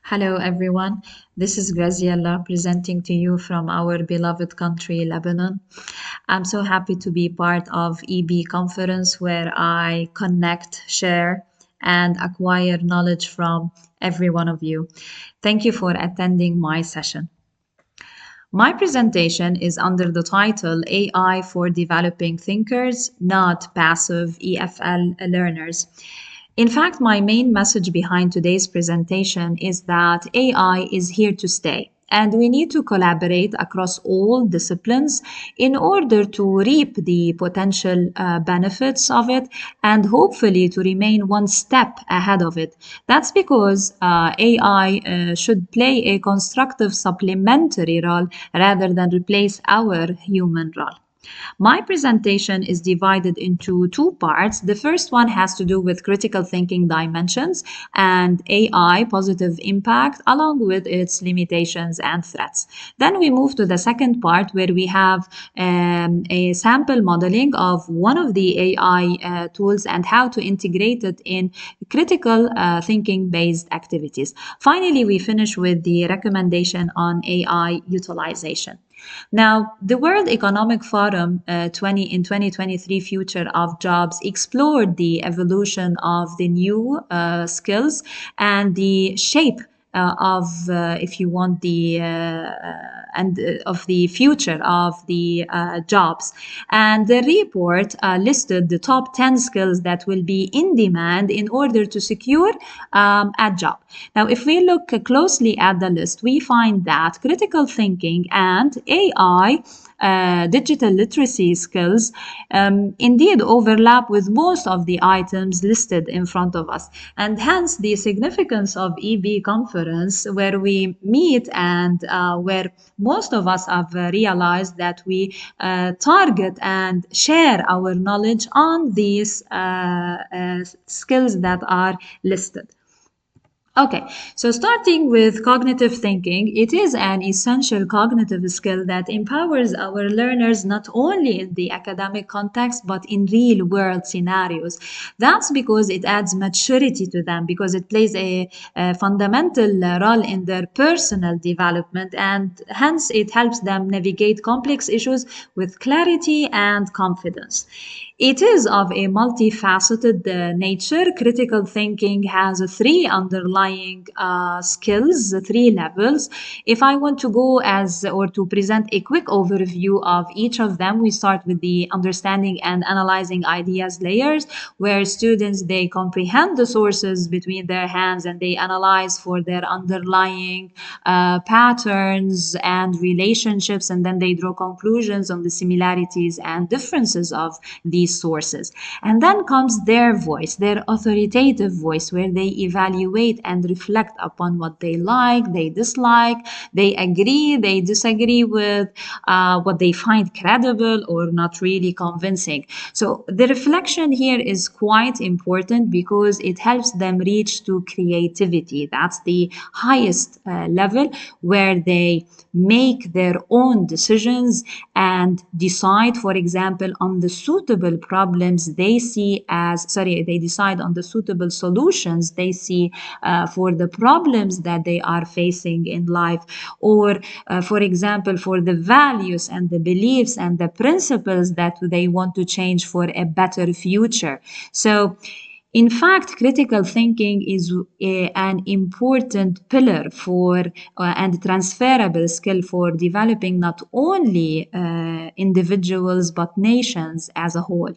Hello, everyone. This is Graziella presenting to you from our beloved country, Lebanon. I'm so happy to be part of EB conference where I connect, share, and acquire knowledge from every one of you. Thank you for attending my session. My presentation is under the title AI for Developing Thinkers, Not Passive EFL Learners. In fact, my main message behind today's presentation is that AI is here to stay, and we need to collaborate across all disciplines in order to reap the potential benefits of it and hopefully to remain one step ahead of it. That's because AI should play a constructive supplementary role rather than replace our human role. My presentation is divided into two parts. The first one has to do with critical thinking dimensions and AI positive impact, along with its limitations and threats. Then we move to the second part where we have a sample modeling of one of the AI tools and how to integrate it in critical thinking based activities. Finally, we finish with the recommendation on AI utilization. Now, the World Economic Forum in 2023 Future of Jobs explored the evolution of the new skills and the shape if you want, of the future of the jobs. And the report listed the top 10 skills that will be in demand in order to secure a job. Now, if we look closely at the list, we find that critical thinking and AI digital literacy skills indeed overlap with most of the items listed in front of us. And hence the significance of EB conference, where we meet and where most of us have realized that we target and share our knowledge on these skills that are listed. Okay, so starting with cognitive thinking, it is an essential cognitive skill that empowers our learners not only in the academic context, but in real world scenarios. That's because it adds maturity to them, because it plays a fundamental role in their personal development, and hence it helps them navigate complex issues with clarity and confidence. It is of a multifaceted nature. Critical thinking has three underlying skills, three levels. If I want to go to present a quick overview of each of them, we start with the understanding and analyzing ideas layers, where students, they comprehend the sources between their hands and they analyze for their underlying patterns and relationships, and then they draw conclusions on the similarities and differences of these sources. And then comes their voice, their authoritative voice, where they evaluate and reflect upon what they like, they dislike, they agree, they disagree with, what they find credible or not really convincing. So the reflection here is quite important because it helps them reach to creativity. That's the highest level, where they make their own decisions and decide, for example, on the suitable problems they decide on the suitable solutions they see for the problems that they are facing in life, or for example, for the values and the beliefs and the principles that they want to change for a better future. So in fact, critical thinking is an important pillar for and transferable skill for developing not only individuals but nations as a whole.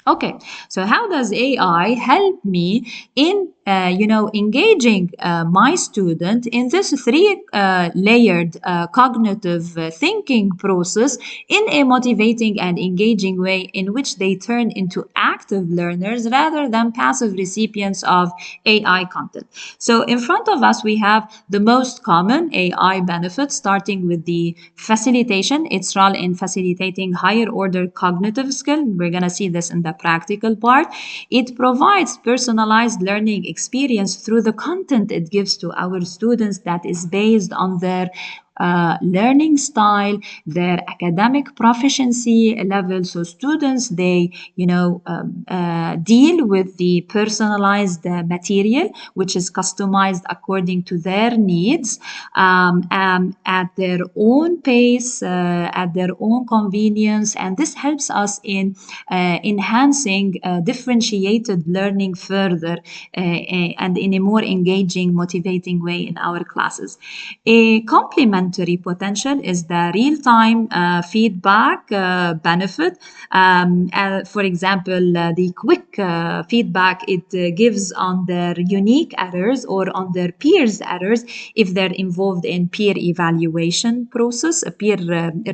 Okay, so how does AI help me in engaging my student in this three-layered cognitive thinking process in a motivating and engaging way in which they turn into active learners rather than passive recipients of AI content? So in front of us, we have the most common AI benefits, starting with the facilitation, its role in facilitating higher order cognitive skill. We're going to see this in the practical part. It provides personalized learning experience through the content it gives to our students that is based on their learning style, their academic proficiency level. So students, they, deal with the personalized material, which is customized according to their needs, at their own pace, at their own convenience. And this helps us in enhancing differentiated learning further, and in a more engaging, motivating way in our classes. A complementary potential is the real-time feedback benefit. For example, the quick feedback it gives on their unique errors or on their peers' errors if they're involved in peer evaluation process, a peer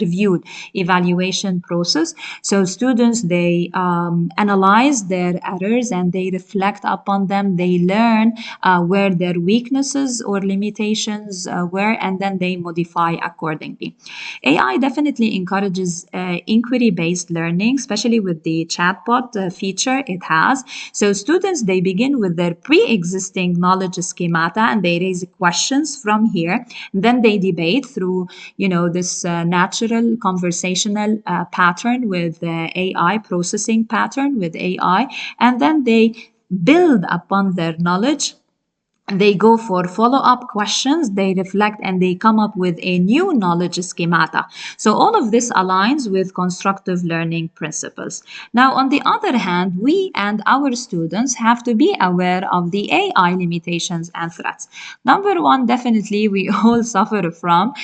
reviewed evaluation process. So students, they analyze their errors and they reflect upon them. They learn where their weaknesses or limitations were, and then they modify accordingly. AI definitely encourages inquiry-based learning, especially with the chatbot feature it has. So students, they begin with their pre-existing knowledge schemata and they raise questions from here. Then they debate through, this natural conversational pattern with AI, processing pattern with AI, and then they build upon their knowledge. They go for follow-up questions, they reflect, and they come up with a new knowledge schemata. So all of this aligns with constructive learning principles. Now, on the other hand, we and our students have to be aware of the AI limitations and threats. Number one, definitely we all suffer from.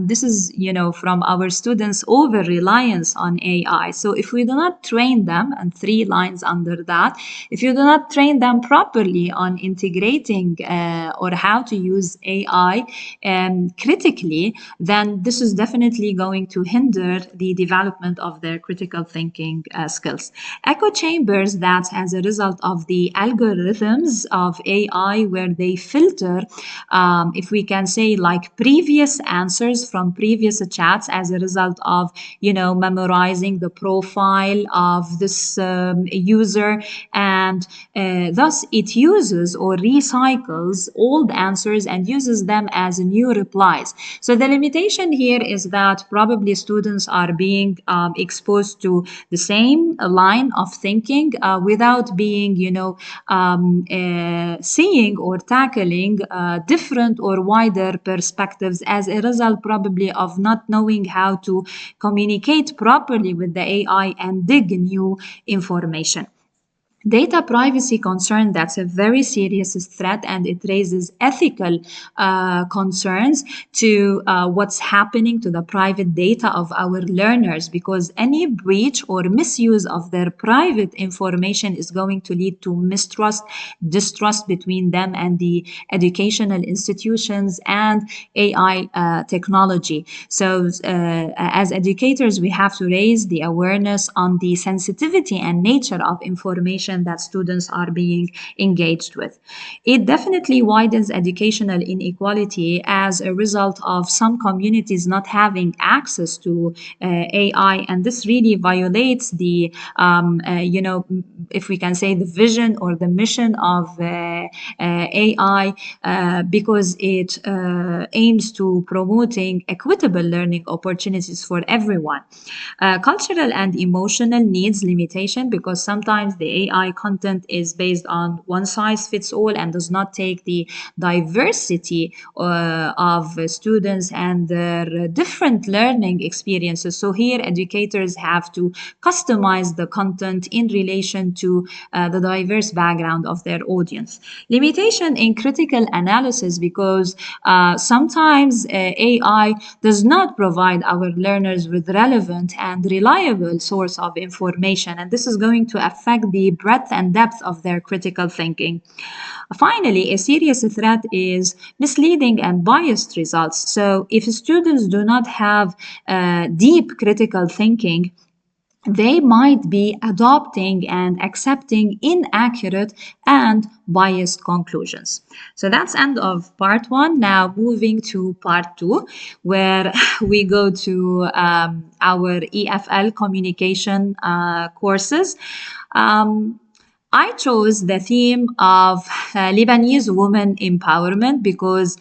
This is, from our students' over-reliance on AI. So if we do not train them, and three lines under that, if you do not train them properly on integrating or how to use AI critically, then this is definitely going to hinder the development of their critical thinking skills. Echo chambers that, as a result of the algorithms of AI, where they filter, if we can say, like previous answers from previous chats as a result of, memorizing the profile of this user, and thus it uses or recycles old answers and uses them as new replies. So the limitation here is that probably students are being exposed to the same line of thinking without being, seeing or tackling different or wider perspectives, as a result probably of not knowing how to communicate properly with the AI and dig new information. Data privacy concern, that's a very serious threat, and it raises ethical concerns to what's happening to the private data of our learners, because any breach or misuse of their private information is going to lead to mistrust, distrust between them and the educational institutions and AI technology. So as educators, we have to raise the awareness on the sensitivity and nature of information that students are being engaged with. It definitely widens educational inequality as a result of some communities not having access to AI, and this really violates the, if we can say, the vision or the mission of AI, because it aims to promoting equitable learning opportunities for everyone. Cultural and emotional needs limitation, because sometimes the AI content is based on one size fits all and does not take the diversity of students and their different learning experiences. So here educators have to customize the content in relation to the diverse background of their audience. Limitation in critical analysis, because sometimes AI does not provide our learners with relevant and reliable source of information, and this is going to affect the breadth and depth of their critical thinking. Finally, a serious threat is misleading and biased results. So if students do not have deep critical thinking, they might be adopting and accepting inaccurate and biased conclusions. So that's end of part one. Now moving to part two, where we go to our EFL communication courses. I chose the theme of Lebanese women empowerment because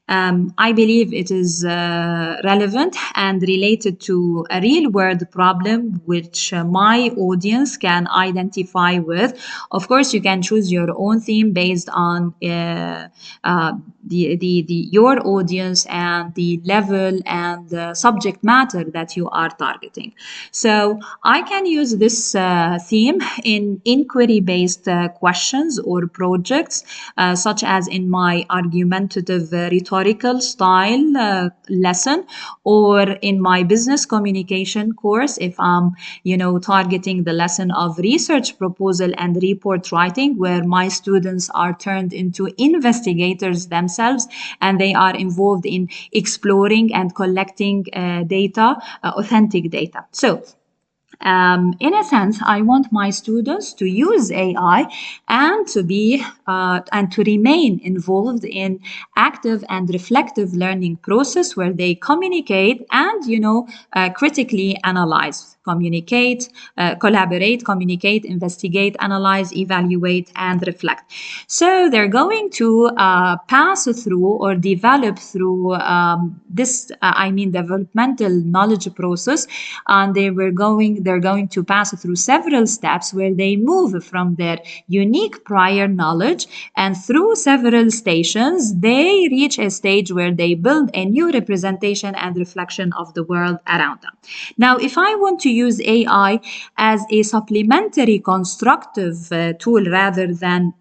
I believe it is relevant and related to a real world problem which my audience can identify with. Of course, you can choose your own theme based on your audience and the level and the subject matter that you are targeting. So I can use this theme in inquiry-based questions or projects, such as in my argumentative rhetorical style lesson, or in my business communication course if I'm, targeting the lesson of research proposal and report writing, where my students are turned into investigators themselves and they are involved in exploring and collecting data, authentic data. So in a sense, I want my students to use AI and to be and to remain involved in active and reflective learning process where they communicate and critically analyze, collaborate, communicate, investigate, analyze, evaluate, and reflect. So they're going to pass through or develop through developmental knowledge process, and they're going to pass through several steps where they move from their unique prior knowledge, and through several stations they reach a stage where they build a new representation and reflection of the world around them. Now, if I want to use AI as a supplementary constructive tool rather than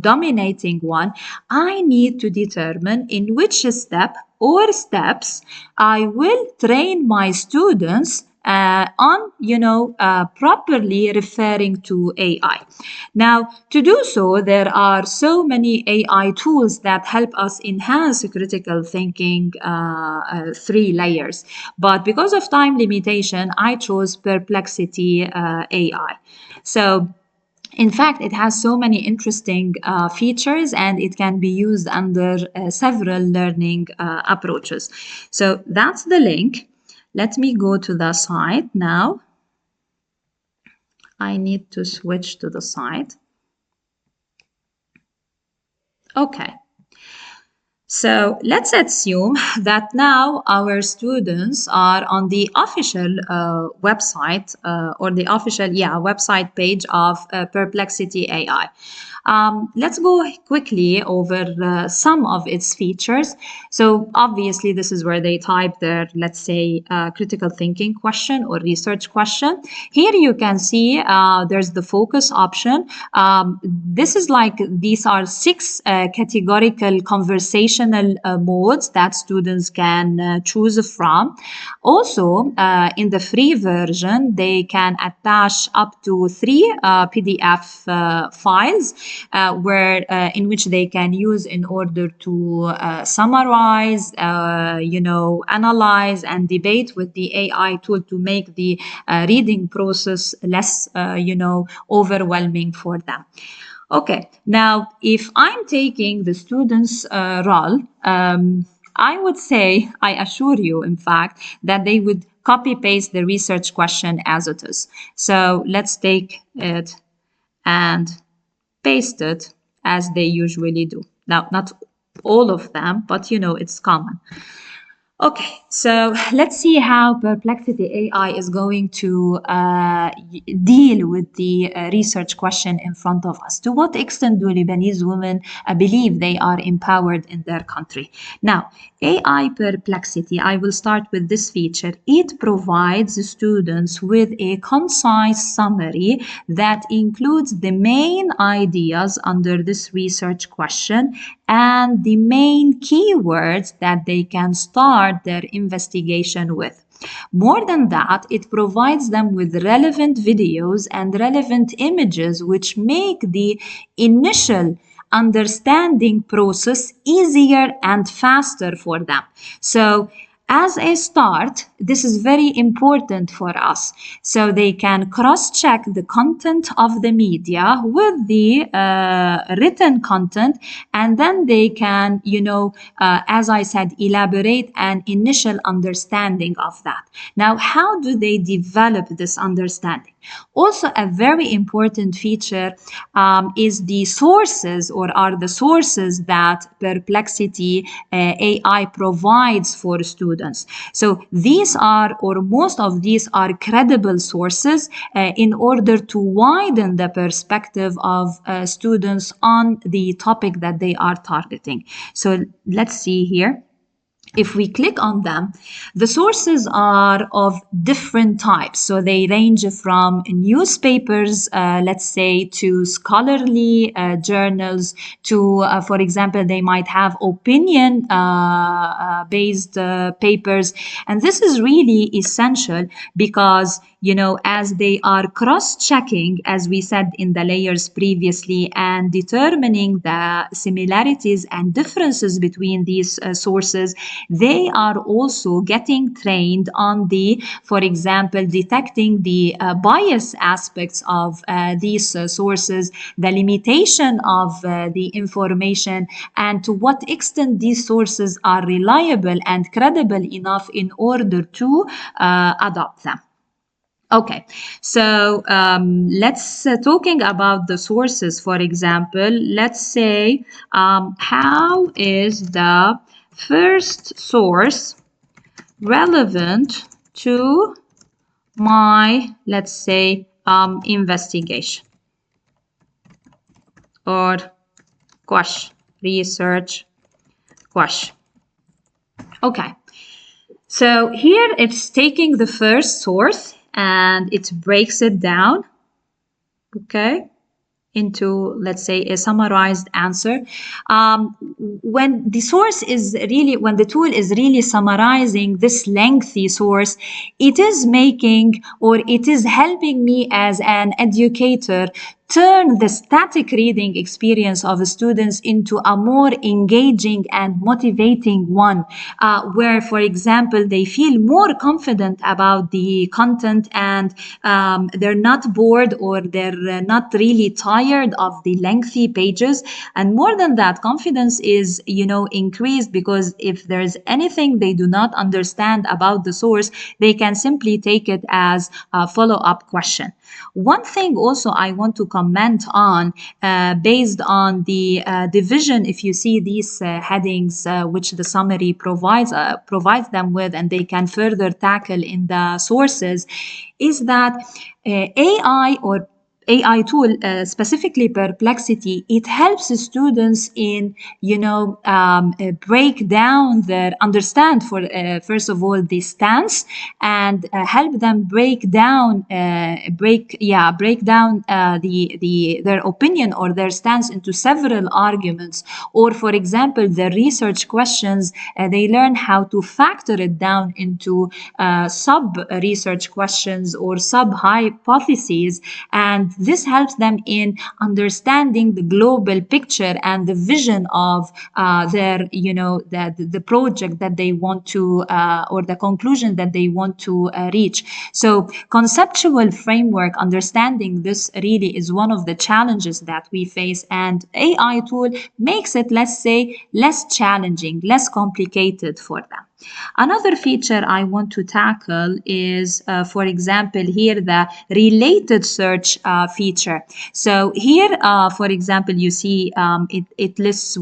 dominating one, I need to determine in which step or steps I will train my students on, properly referring to AI. Now, to do so, there are so many AI tools that help us enhance critical thinking, 3 layers. But because of time limitation, I chose Perplexity AI. So, in fact, it has so many interesting features and it can be used under several learning approaches. So that's the link. Let me go to the site now. I need to switch to the site. Okay. So let's assume that now our students are on the official website or the official website page of Perplexity AI. Let's go quickly over some of its features. So obviously this is where they type their, let's say, critical thinking question or research question. Here you can see there's the focus option. This is like, these are 6 categorical conversational modes that students can choose from. Also, in the free version, they can attach up to 3 PDF files where in which they can use in order to summarize, analyze and debate with the AI tool to make the reading process less, overwhelming for them. Okay, now if I'm taking the student's role, I would say, I assure you, in fact, that they would copy paste the research question as it is. So let's take it and paste it as they usually do. Now, not all of them, but it's common. Okay, so let's see how Perplexity AI is going to deal with the research question in front of us. To what extent do Lebanese women believe they are empowered in their country? Now, AI Perplexity, I will start with this feature. It provides students with a concise summary that includes the main ideas under this research question and the main keywords that they can start their investigation with. More than that, it provides them with relevant videos and relevant images which make the initial understanding process easier and faster for them. So as a start, this is very important for us. So they can cross-check the content of the media with the written content, and then they can, as I said, elaborate an initial understanding of that. Now, how do they develop this understanding? Also, a very important feature is the sources, or are the sources that Perplexity AI provides for students. So these are, or most of these are, credible sources in order to widen the perspective of students on the topic that they are targeting. So let's see here. If we click on them, the sources are of different types. So they range from newspapers, let's say, to scholarly journals, to, for example, they might have opinion based papers. And this is really essential because, as they are cross-checking, as we said in the layers previously, and determining the similarities and differences between these sources, they are also getting trained on the, for example, detecting the bias aspects of these sources, the limitation of the information, and to what extent these sources are reliable and credible enough in order to adopt them. Okay, so let's talking about the sources. For example, let's say how is the first source relevant to my, let's say, investigation or question, research question. Okay, so here it's taking the first source and it breaks it down, okay, into, let's say, a summarized answer. When the source is really, when the tool is really summarizing this lengthy source, it is making, or it is helping me as an educator turn the static reading experience of the students into a more engaging and motivating one, where, for example, they feel more confident about the content, and they're not bored, or they're not really tired of the lengthy pages. And more than that, confidence is, increased, because if there's anything they do not understand about the source, they can simply take it as a follow-up question. One thing also I want to comment on, based on the division, if you see these headings, which the summary provides them with, and they can further tackle in the sources, is that AI, or AI tool, specifically Perplexity, it helps students in, break down their, understand, for first of all, the stance, and help them break down their opinion or their stance into several arguments. Or, for example, the research questions, they learn how to factor it down into sub-research questions or sub-hypotheses, and this helps them in understanding the global picture and the vision of their, the project that they want to, or the conclusion that they want to reach. So conceptual framework, understanding this really is one of the challenges that we face, and AI tool makes it, let's say, less challenging, less complicated for them. Another feature I want to tackle is, for example, here the related search feature. So here, for example, you see it lists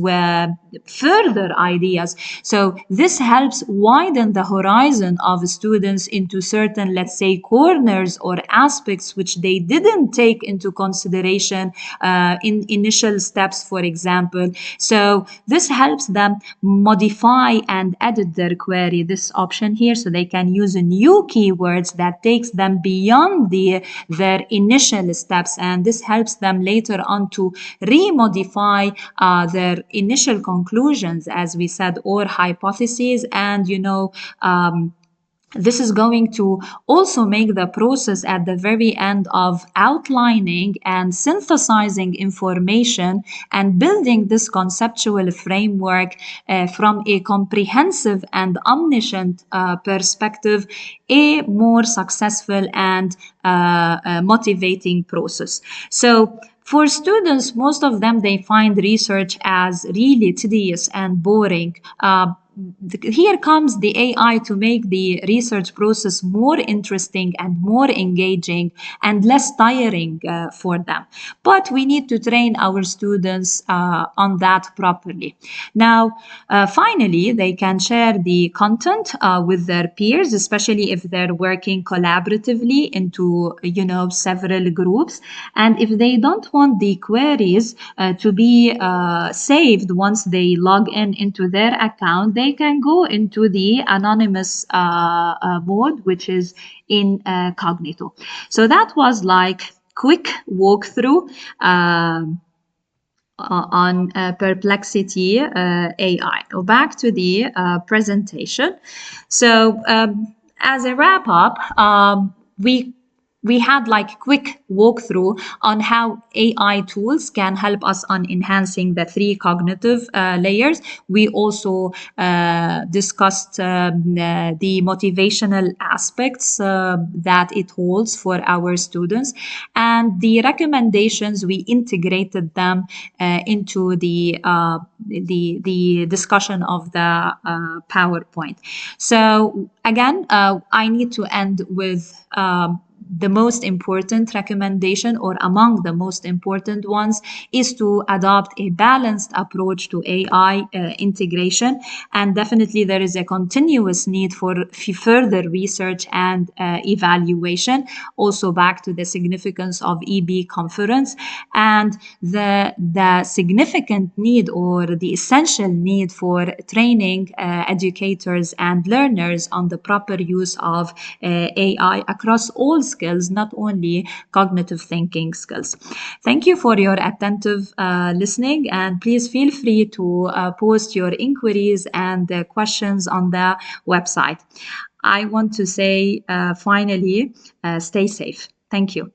further ideas. So this helps widen the horizon of students into certain, let's say, corners or aspects which they didn't take into consideration in initial steps, for example. So this helps them modify and edit their query, this option here, so they can use new keywords that takes them beyond their initial steps, and this helps them later on to remodify their initial conclusions, as we said, or hypotheses, and This is going to also make the process at the very end of outlining and synthesizing information and building this conceptual framework from a comprehensive and omniscient perspective, a more successful and motivating process. So for students, most of them, they find research as really tedious and boring. Here comes the AI to make the research process more interesting and more engaging and less tiring for them. But we need to train our students on that properly. Now, finally, they can share the content with their peers, especially if they're working collaboratively into, several groups. And if they don't want the queries to be saved once they log in into their account, they can go into the anonymous mode, which is incognito. So that was like quick walkthrough on Perplexity AI. Back to the presentation. So as a wrap up, we had like quick walkthrough on how AI tools can help us on enhancing the three cognitive layers. We also discussed the motivational aspects that it holds for our students, and the recommendations, we integrated them into the discussion of the PowerPoint. So again, I need to end with the most important recommendation, or among the most important ones, is to adopt a balanced approach to AI integration. And definitely there is a continuous need for further research and evaluation. Also back to the significance of EB conference and the significant need, or the essential need, for training educators and learners on the proper use of AI across all skills, not only cognitive thinking skills. Thank you for your attentive listening, and please feel free to post your inquiries and questions on the website. I want to say finally, stay safe. Thank you.